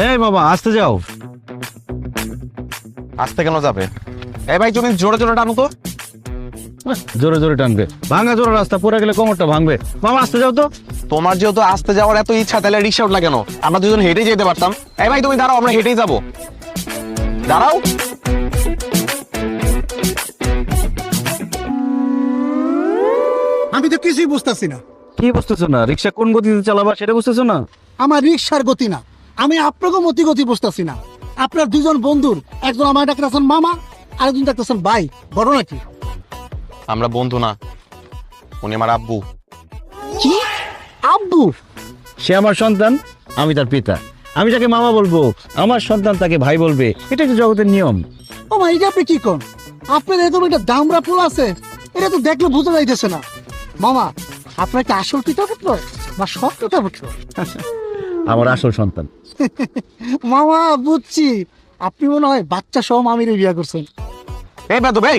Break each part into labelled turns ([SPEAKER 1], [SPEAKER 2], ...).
[SPEAKER 1] এই বাবা আসতে যাও।
[SPEAKER 2] আসতে কেন যাবে? এই ভাই তুমি জোরে জোরে টানো তো।
[SPEAKER 1] জোরে জোরে টানবে, ভাঙা জোরে রাস্তা, পড়ে গেলে কোমরটা ভাঙবে। মামা আসতে যাও তো।
[SPEAKER 2] তোমার যেহেতু আসতে যাওয়ার এত ইচ্ছা, তাহলে রিক্সা উঠলা কেন? আমরা দুজন হেঁটেই যেতে পারতাম। এই ভাই তুমি দাঁড়াও, আমরা হেঁটেই যাবো। দাঁড়াও।
[SPEAKER 3] আমি তো কিছুই বুঝতেছি না।
[SPEAKER 1] কি বুঝতেছো না? রিক্সা কোন গতিতে চালাবা সেটা বুঝতেছো না?
[SPEAKER 3] আমার রিক্সার গতি না, আমি আপনাকে গতি বুঝতেছি না। আপনার দুজন বন্ধুর, একজন আমার ডাকতেছেন মামা, আরেকজন ডাকতেছেন ভাই, বড় নাকি?
[SPEAKER 2] আমরা বন্ধু না, উনি আমার আব্বু।
[SPEAKER 3] কি? আব্বু?
[SPEAKER 1] সে আমার সন্তান, আমি তার পিতা। আমি যাকে মামা বলবো, আমার সন্তান তাকে ভাই বলবে। এটা তো জগতের নিয়ম।
[SPEAKER 3] ও মা, এটা আপনি কি কোন? আপনার এরকম একটা দামরা ফুল আছে, এটা তো দেখলে বোঝা যাইতেছে না। মামা, আপনার কি আসল পিতা পুত্র বা সব পিতা পুত্র?
[SPEAKER 1] আমার আসল সন্তান।
[SPEAKER 3] মামা বুঝছি, আপনি মনে হয় বাচ্চা সহ মামিরে বিয়া করছেন।
[SPEAKER 2] এই বেদু ভাই,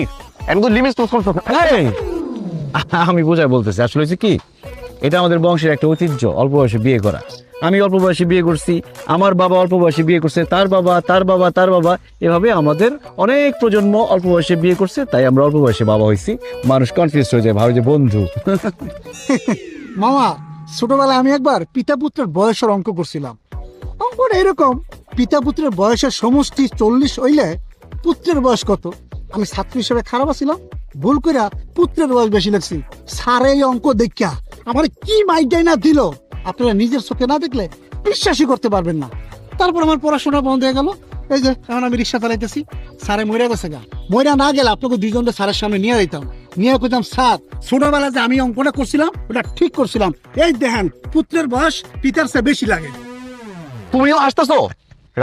[SPEAKER 2] একদম লিমিট ক্রস করছো।
[SPEAKER 1] এই, আমি বোঝায় বলতেছি, আসলে হচ্ছে কি, এটা আমাদের বংশের একটা ঐতিহ্য, অল্প বয়সে বিয়ে করা। আমি অল্প বয়সে বিয়ে করছি, আমার বাবা অল্প বয়সে বিয়ে করছে, তার বাবা, তার বাবা, তার বাবা, এভাবে আমাদের অনেক প্রজন্ম অল্প বয়সে বিয়ে করছে, তাই আমরা অল্প বয়সে বাবা হয়েছি। মানুষ কনফিউজ হয়ে যায়, ভাবে যে বন্ধু।
[SPEAKER 3] মামা, ছোটবেলায় আমি একবার পিতা পুত্রের বয়সের অঙ্ক করছিলাম। অঙ্কটা এরকম, পিতা পুত্রের বয়সের সমষ্টি 40 হইলে পুত্রের বয়স কত? আমি ছাত্র হিসেবে খারাপ ছিলাম, ভুল করে পুত্রের বয়স বেশি লাগছি। স্যার এই অঙ্ক দেখা আমার কি মাইটাই না দিল, আপনারা নিজের চোখে না দেখলে বিশ্বাসই করতে পারবেন না। তারপর আমার পড়াশোনা বন্ধ হয়ে গেল। এই যে এখন আমি রিক্সা চালাইতেছি, স্যারে মরে গেছে গা। মরে না গেলে আপনাকে দুইজনকে স্যারের সামনে নিয়ে যেতাম, নিয়ে কইতাম, স্যার ছোটবেলায় যে আমি অঙ্কটা করছিলাম ওটা ঠিক করছিলাম, এই দেখেন পুত্রের বয়স পিতার চেয়ে বেশি লাগে।
[SPEAKER 2] তুমিও আসতেছো?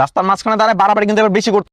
[SPEAKER 2] রাস্তার মাঝখানে দাঁড়ায় বাড়াবাড়ি কিন্তু এবার বেশি করতে।